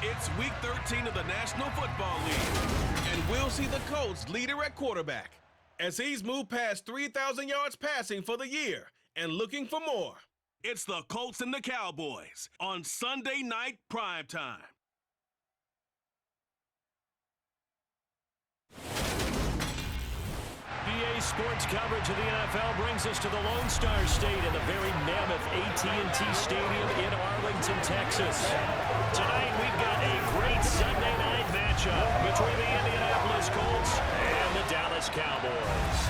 It's Week 13 of the National Football League, and we'll see the Colts leader at quarterback as he's moved past 3,000 yards passing for the year and looking for more. It's the Colts and the Cowboys on Sunday Night Primetime. PA Sports coverage of the NFL brings us to the Lone Star State in the very mammoth AT&T Stadium in Arlington, Texas. Tonight we've got a great Sunday night matchup between the Indianapolis Colts and the Dallas Cowboys.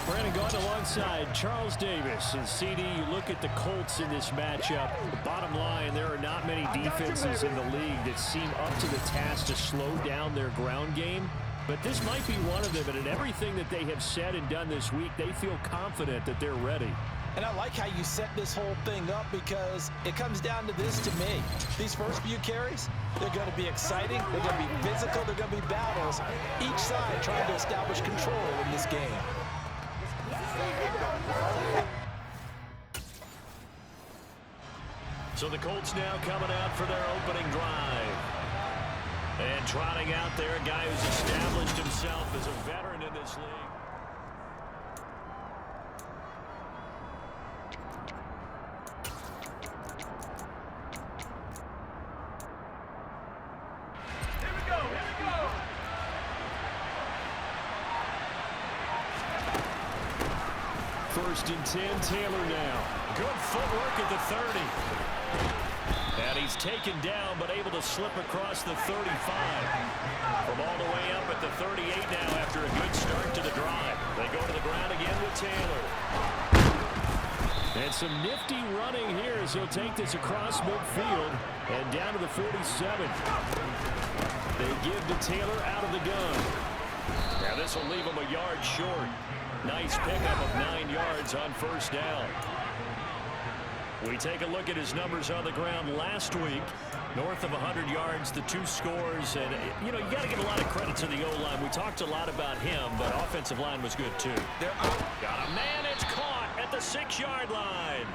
Brandon Gaudin alongside Charles Davis. And CD, you look at the Colts in this matchup. The bottom line, there are not many defenses in the league that seem up to the task to slow down their ground game. But this might be one of them. And in everything that they have said and done this week, they feel confident that they're ready. And I like how you set this whole thing up because it comes down to this to me. These first few carries, they're going to be exciting. They're going to be physical. They're going to be battles. Each side trying to establish control in this game. So the Colts now coming out for their opening drive. And trotting out there, a guy who's established himself as a veteran in this league. First and 10, Taylor now. Good footwork at the 30. And he's taken down, but able to slip across the 35. From all the way up at the 38 now after a good start to the drive. They go to the ground again with Taylor. And some nifty running here as he'll take this across midfield and down to the 47. They give to Taylor out of the gun. Now this will leave him a yard short. Nice pickup of 9 yards on first down. We take a look at his numbers on the ground last week. North of 100 yards, the 2 scores. And, you know, you got to give a lot of credit to the O-line. We talked a lot about him, but offensive line was good, too. Got a man. It's caught at the 6-yard line.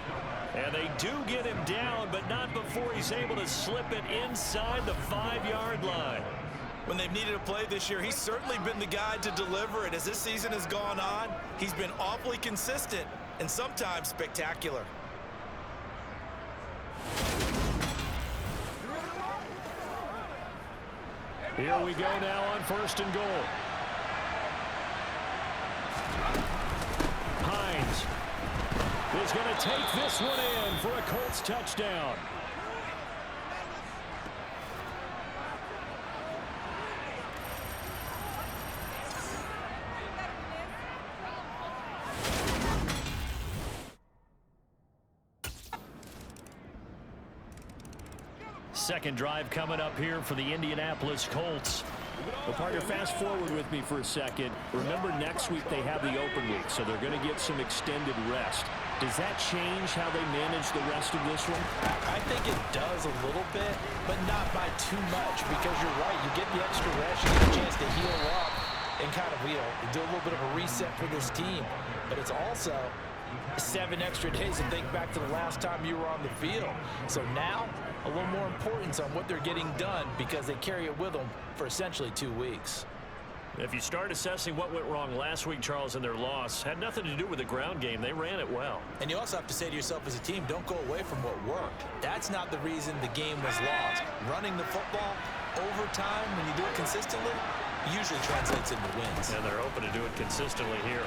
And they do get him down, but not before he's able to slip it inside the 5-yard line. When they've needed a play this year, he's certainly been the guy to deliver it. As this season has gone on, he's been awfully consistent and sometimes spectacular. Here we go now on first and goal. Hines is going to take this one in for a Colts touchdown. Second drive coming up here for the Indianapolis Colts. Well, partner, fast forward with me for a second. Remember, next week they have the open week, so they're going to get some extended rest. Does that change how they manage the rest of this one? I think it does a little bit, but not by too much, because you're right. You get the extra rest, you get a chance to heal up and kind of, do a little bit of a reset for this team. But it's also 7 extra days to think back to the last time you were on the field. So now, a little more importance on what they're getting done because they carry it with them for essentially 2 weeks. If you start assessing what went wrong last week, Charles, in their loss, had nothing to do with the ground game. They ran it well. And you also have to say to yourself as a team, don't go away from what worked. That's not the reason the game was lost. Running the football over time, when you do it consistently, usually translates into wins. And they're open to do it consistently here.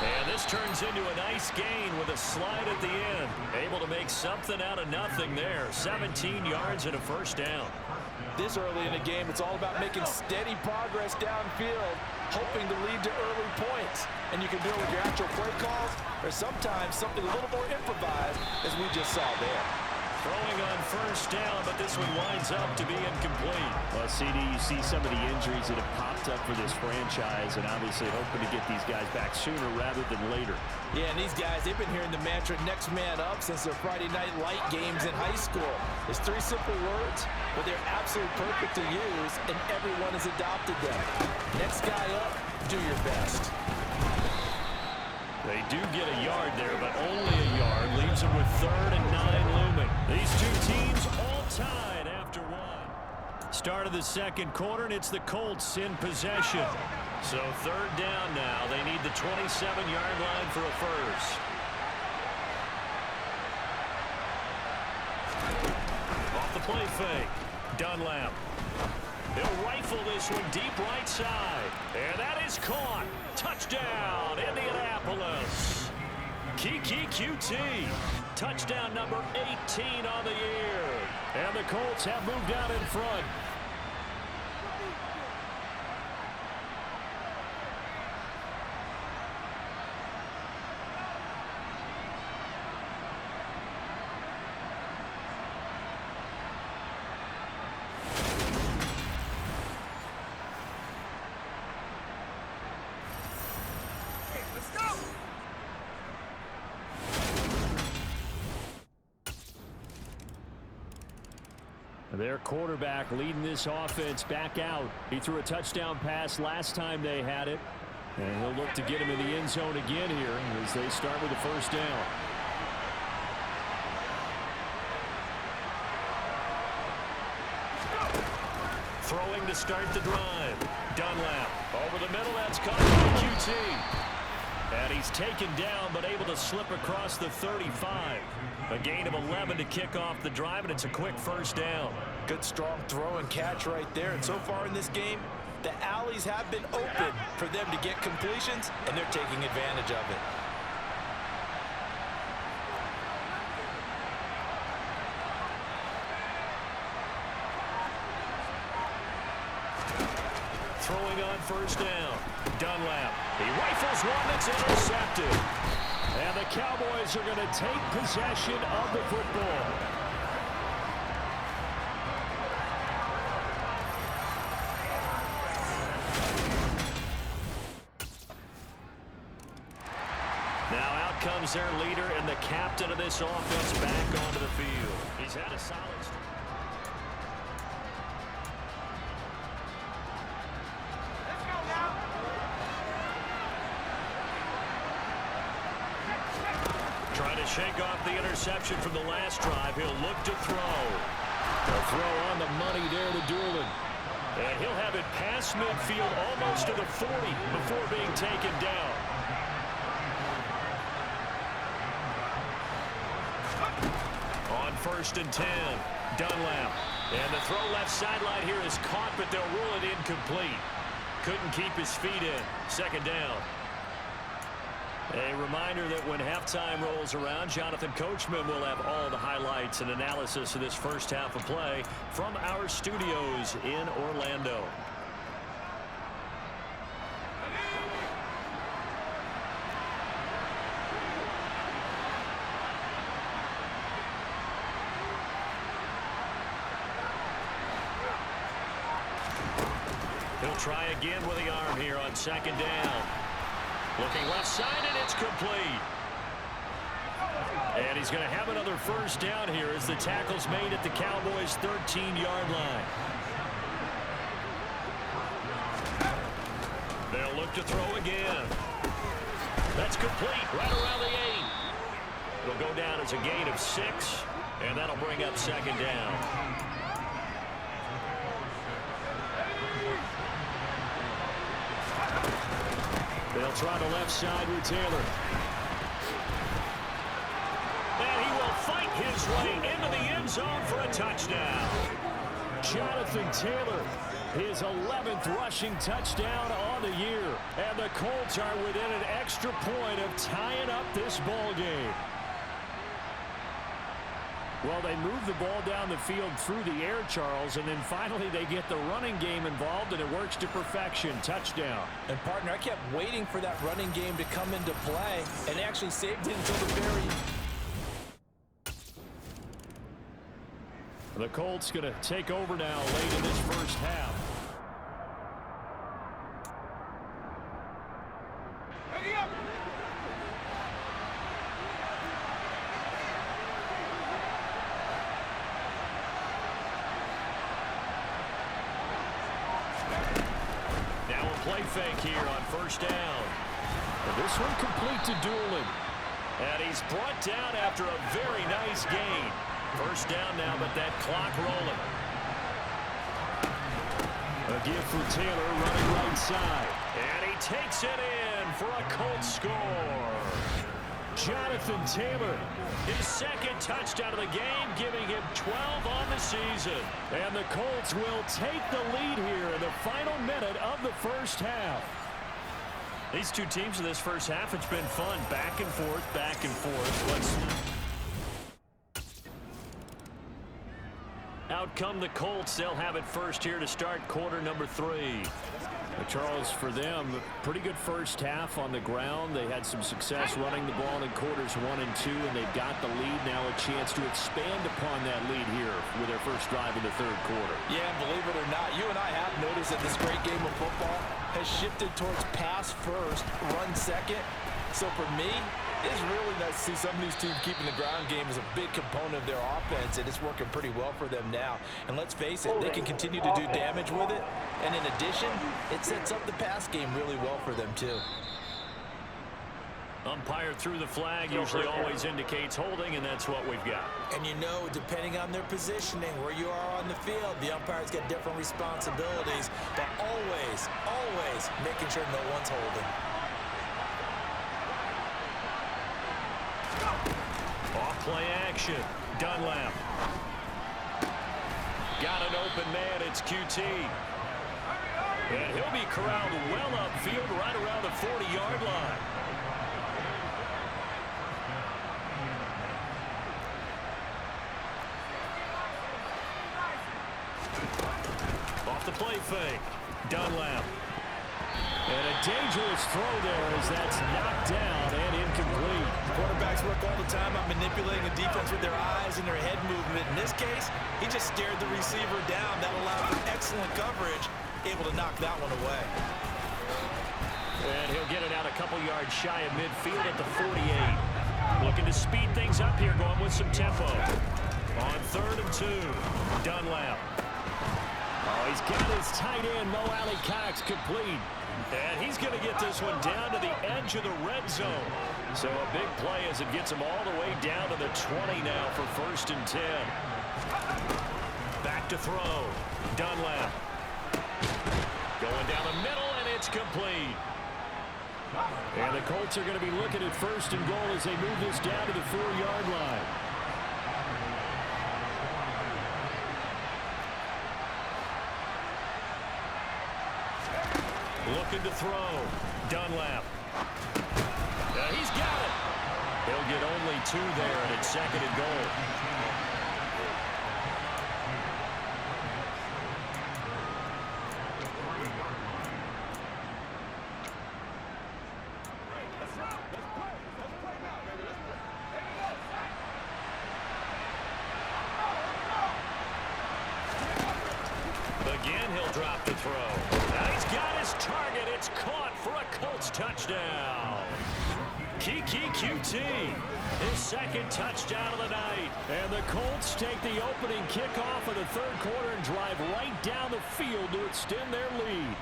And this turns into a nice gain with a slide at the end. Able to make something out of nothing there. 17 yards and a first down. This early in the game, it's all about making steady progress downfield, hoping to lead to early points. And you can do it with your actual play calls or sometimes something a little more improvised, as we just saw there. Throwing on first down, but this one winds up to be incomplete. Well, CD, you see some of the injuries that have popped up for this franchise, and obviously hoping to get these guys back sooner rather than later. Yeah, and these guys, they've been hearing the mantra next man up since their Friday night light games in high school. It's 3 simple words, but they're absolutely perfect to use, and everyone has adopted them. Next guy up, do your best. They do get a yard there, but only a yard. Leaves them with 3rd and 9 looming. These two teams all tied after one. Start of the second quarter, and it's the Colts in possession. So 3rd down now. They need the 27-yard line for a first. Off the play fake. Dunlap. He'll rifle this one deep right side. And that is caught. Touchdown, Indianapolis. Kiki QT. Touchdown number 18 on the year. And the Colts have moved out in front. Their quarterback leading this offense back out. He threw a touchdown pass last time they had it. And he'll look to get him in the end zone again here as they start with the first down. Throwing to start the drive. Dunlap over the middle. That's caught by QT. And he's taken down but able to slip across the 35. A gain of 11 to kick off the drive, and it's a quick first down. Good strong throw and catch right there. And so far in this game, the alleys have been open for them to get completions, and they're taking advantage of it. Throwing on first down. Dunlap. He rifles one that's intercepted. And the Cowboys are going to take possession of the football. Now out comes their leader and the captain of this offense back onto the field. He's had a solid start. Trying to shake off the interception from the last drive. He'll look to throw. A throw on the money there to Doolin. And he'll have it past midfield almost to the 40 before being taken down. On 1st and 10, Dunlap. And the throw left sideline here is caught, but they'll rule it incomplete. Couldn't keep his feet in. 2nd down. A reminder that when halftime rolls around, Jonathan Coachman will have all the highlights and analysis of this first half of play from our studios in Orlando. He'll try again with the arm here on 2nd down. Looking left side, and it's complete. And he's going to have another first down here as the tackle's made at the Cowboys' 13-yard line. They'll look to throw again. That's complete right around the 8. It'll go down as a gain of 6, and that'll bring up 2nd down. They'll try the left side with Taylor. And he will fight his way into the end zone for a touchdown. Jonathan Taylor, his 11th rushing touchdown on the year. And the Colts are within an extra point of tying up this ball game. Well, they move the ball down the field through the air, Charles, and then finally they get the running game involved, and it works to perfection. Touchdown. And, partner, I kept waiting for that running game to come into play, and actually saved it until the very... The Colts going to take over now late in this first half. Play fake here on 1st down. And this one complete to Doolin. And he's brought down after a very nice gain. First down now, but that clock rolling. A give for Taylor running right side. And he takes it in for a Colts score. Jonathan Taylor, his second touchdown of the game, giving him 12 on the season. And the Colts will take the lead here in the final minute of the first half. These two teams in this first half, it's been fun. Back and forth, back and forth. Out come the Colts. They'll have it first here to start quarter number 3. Charles, for them, pretty good first half on the ground. They had some success running the ball in quarters 1 and 2, and they've got the lead now, a chance to expand upon that lead here with their first drive in the third quarter. Yeah, and believe it or not, you and I have noticed that this great game of football has shifted towards pass first, run second. So for me, it's really nice to see some of these teams keeping the ground game as a big component of their offense, and it's working pretty well for them now. And let's face it, they can continue to do damage with it. And in addition, it sets up the pass game really well for them, too. Umpire through the flag usually always indicates holding, and that's what we've got. And you know, depending on their positioning, where you are on the field, the umpire's got different responsibilities, but always, always making sure no one's holding. Off-play action. Dunlap. Got an open man. It's QT. And he'll be corralled well upfield right around the 40-yard line. Off the play fake. Dunlap. And a dangerous throw there as that's knocked down and incomplete. Quarterbacks work all the time on manipulating the defense with their eyes and their head movement. In this case, he just stared the receiver down. That allowed for excellent coverage, able to knock that one away. And he'll get it out a couple yards shy of midfield at the 48. Looking to speed things up here, going with some tempo. On 3rd and 2, Dunlap. Oh, he's got his tight end, Mo Alley Cox, complete. And he's going to get this one down to the edge of the red zone. So a big play as it gets him all the way down to the 20 now for 1st and 10. Back to throw. Dunlap. Going down the middle, and it's complete. And the Colts are going to be looking at 1st and goal as they move this down to the 4-yard line. Looking to throw. Dunlap. He's got it. He'll get only 2 there, and it's 2nd and goal. Again, he'll drop the throw. Now he's got his target. It's caught for a Colts touchdown. Kiki QT, his 2nd touchdown of the night. And the Colts take the opening kickoff of the 3rd quarter and drive right down the field to extend their lead.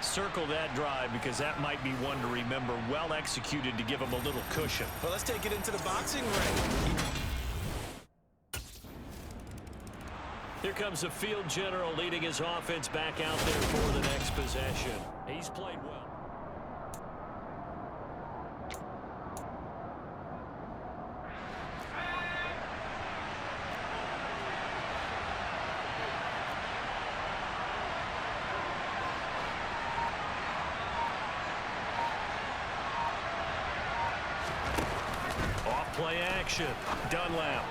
Circle that drive because that might be one to remember. Well executed to give them a little cushion. Well, let's take it into the boxing ring. Here comes the field general leading his offense back out there for the next possession. He's played well. Off-play action. Dunlap.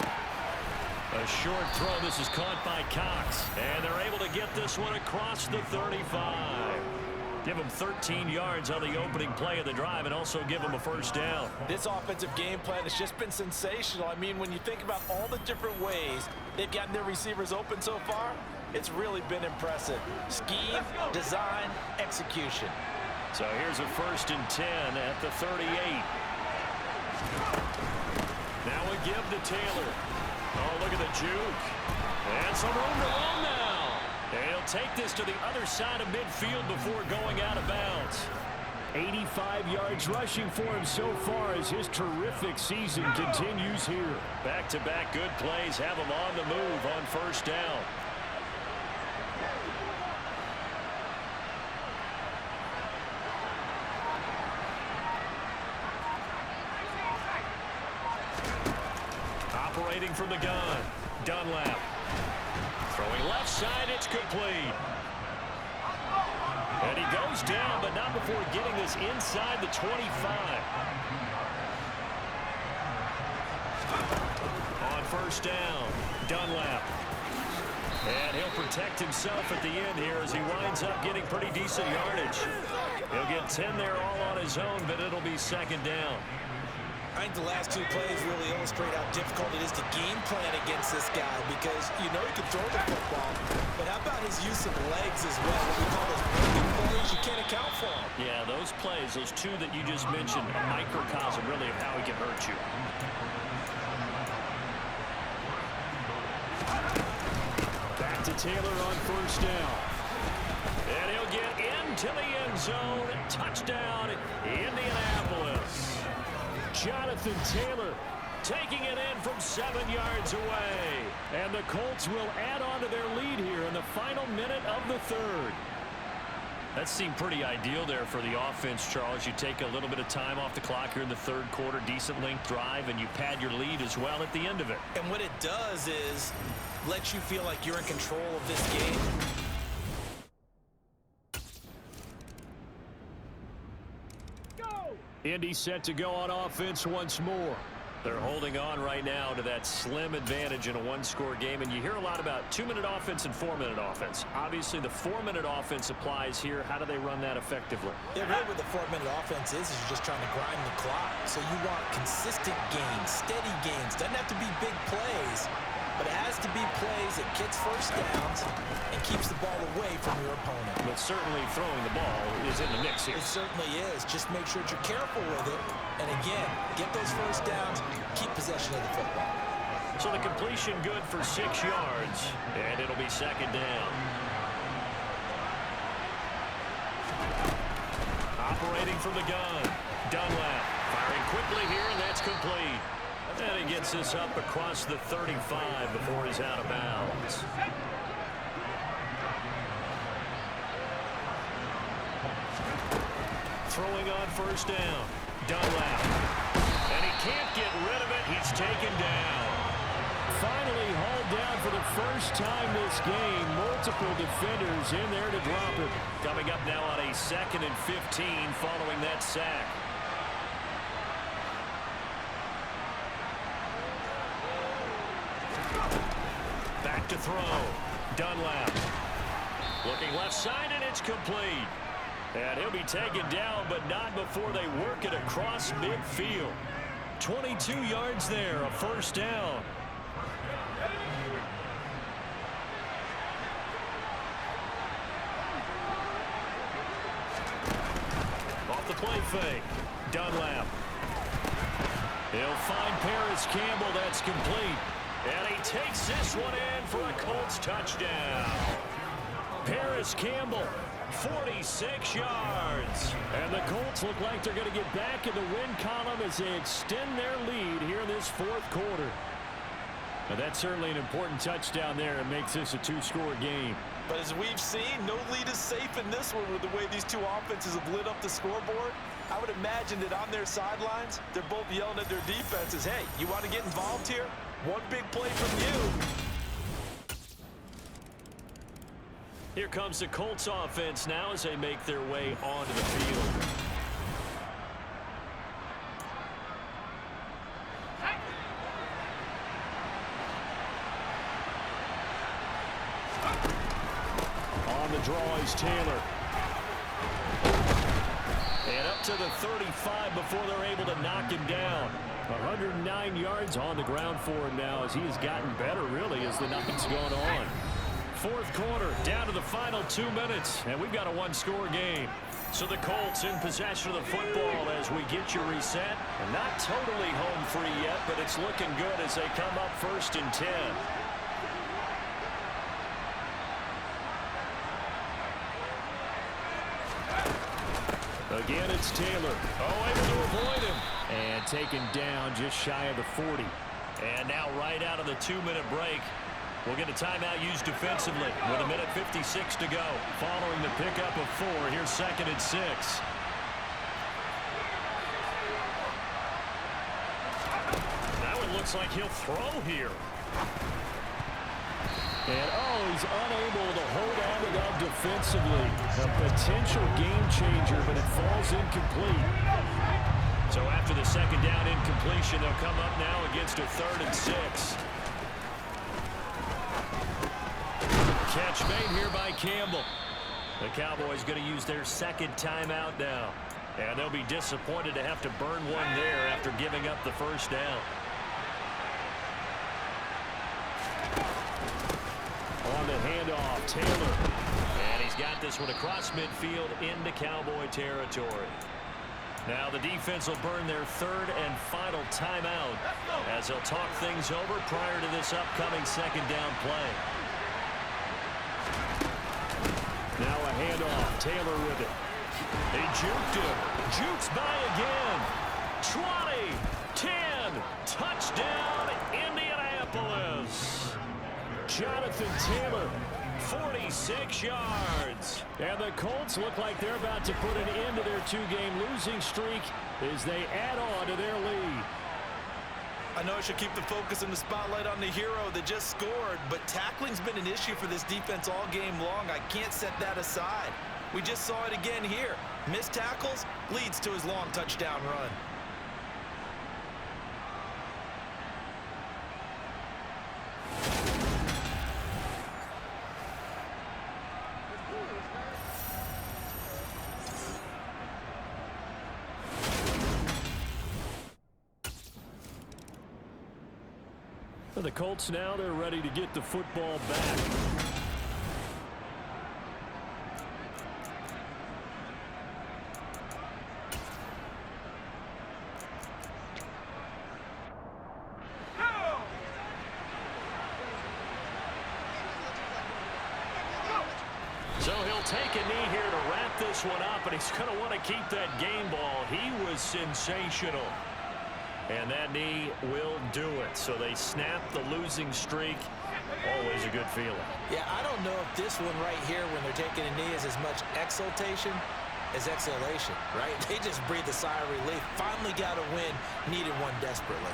A short throw. This is caught by Cox. And they're able to get this one across the 35. Give them 13 yards on the opening play of the drive and also give them a 1st down. This offensive game plan has just been sensational. I mean, when you think about all the different ways they've gotten their receivers open so far, it's really been impressive. Scheme, design, execution. So here's a 1st and 10 at the 38. Now we give to Taylor. Oh, look at the juke. And some room to run now. And he'll take this to the other side of midfield before going out of bounds. 85 yards rushing for him so far as his terrific season continues here. Back-to-back good plays have him on the move on first down. Operating from the gun, Dunlap. Throwing left side, it's complete. And he goes down, but not before getting this inside the 25. On first down, Dunlap. And he'll protect himself at the end here as he winds up getting pretty decent yardage. He'll get 10 there all on his own, but it'll be second down. I think the last two plays really illustrate how difficult it is to game plan against this guy because you know he can throw the football, but how about his use of legs as well? What we call those breaking plays, you can't account for them. Yeah, those plays, those two that you just mentioned, a microcosm really of how he can hurt you. Back to Taylor on first down. And he'll get into the end zone. Touchdown, Indianapolis. Jonathan Taylor taking it in from 7 yards away. And the Colts will add on to their lead here in the final minute of the third. That seemed pretty ideal there for the offense, Charles. You take a little bit of time off the clock here in the third quarter, decent length drive, and you pad your lead as well at the end of it. And what it does is lets you feel like you're in control of this game. Indy set to go on offense once more. They're holding on right now to that slim advantage in a one-score game, and you hear a lot about 2-minute offense and 4-minute offense. Obviously, the 4-minute offense applies here. How do they run that effectively? Yeah, really what the 4-minute offense is you're just trying to grind the clock. So you want consistent gains, steady gains. Doesn't have to be big plays, but it has to be plays that gets first downs and keeps the ball away from your opponent. But certainly throwing the ball is in the mix here. It certainly is. Just make sure that you're careful with it. And again, get those first downs, keep possession of the football. So the completion good for 6 yards, and it'll be second down. Operating from the gun, Dunlap firing quickly here, and that's complete. And he gets this up across the 35 before he's out of bounds. Throwing on first down, Dunlap. And he can't get rid of it. He's taken down. Finally hauled down for the first time this game. Multiple defenders in there to drop it. Coming up now on a 2nd and 15 following that sack. Back to throw. Dunlap. Looking left side, and it's complete. And he'll be taken down, but not before they work it across midfield. 22 yards there, a first down. Off the play fake. Dunlap. He'll find Paris Campbell. That's complete. And he takes this one in for a Colts touchdown. Paris Campbell, 46 yards. And the Colts look like they're going to get back in the win column as they extend their lead here in this fourth quarter. Now that's certainly an important touchdown there and makes this a 2-score game. But as we've seen, no lead is safe in this one with the way these two offenses have lit up the scoreboard. I would imagine that on their sidelines, they're both yelling at their defenses, hey, you want to get involved here? One big play from you. Here comes the Colts offense now as they make their way onto the field. On the draw is Taylor. And up to the 35 before they're able to knock him down. 109 yards on the ground for him now as he has gotten better, really, as the night's gone on. Fourth quarter, down to the final 2 minutes, and we've got a 1-score game. So the Colts in possession of the football as we get you reset. And not totally home free yet, but it's looking good as they come up 1st and 10. Again, it's Taylor. Oh, able to avoid him. And taken down just shy of the 40. And now right out of the 2-minute break, we'll get a timeout used defensively with 1:56 to go. Following the pickup of 4, here's 2nd and 6. Now it looks like he'll throw here. And, he's unable to hold on to that defensively. A potential game changer, but it falls incomplete. So after the 2nd down incompletion, they'll come up now against a 3rd and 6. Catch made here by Campbell. The Cowboys going to use their 2nd timeout now. And they'll be disappointed to have to burn one there after giving up the 1st down. On the handoff, Taylor. And he's got this one across midfield into Cowboy territory. Now the defense will burn their 3rd and final timeout as they'll talk things over prior to this upcoming 2nd down play. Now a handoff, Taylor with it. They juked him. Jukes by again. 20, 10, touchdown Indianapolis. Jonathan Taylor, 46 yards. And the Colts look like they're about to put an end to their 2-game losing streak as they add on to their lead. I know I should keep the focus and the spotlight on the hero that just scored, but tackling's been an issue for this defense all game long. I can't set that aside. We just saw it again here. Missed tackles leads to his long touchdown run. For the Colts now, they're ready to get the football back. So he'll take a knee here to wrap this one up, and he's going to want to keep that game ball. He was sensational. And that knee will do it. So they snap the losing streak. Always a good feeling. Yeah, I don't know if this one right here when they're taking a knee is as much exultation as exhalation, right? They just breathe a sigh of relief. Finally got a win. Needed one desperately.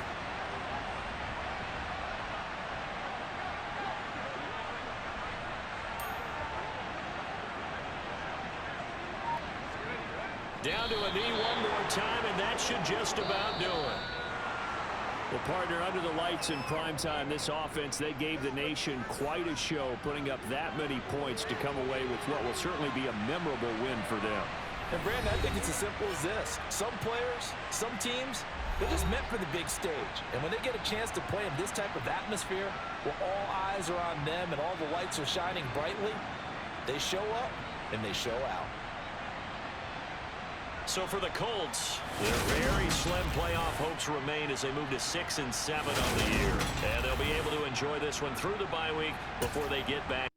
Down to a knee one more time, and that should just about do it. Well, partner, under the lights in primetime, this offense, they gave the nation quite a show, putting up that many points to come away with what will certainly be a memorable win for them. And, Brandon, I think it's as simple as this. Some players, some teams, they're just meant for the big stage. And when they get a chance to play in this type of atmosphere where all eyes are on them and all the lights are shining brightly, they show up and they show out. So for the Colts, their very slim playoff hopes remain as they move to 6-7 on the year. And they'll be able to enjoy this one through the bye week before they get back.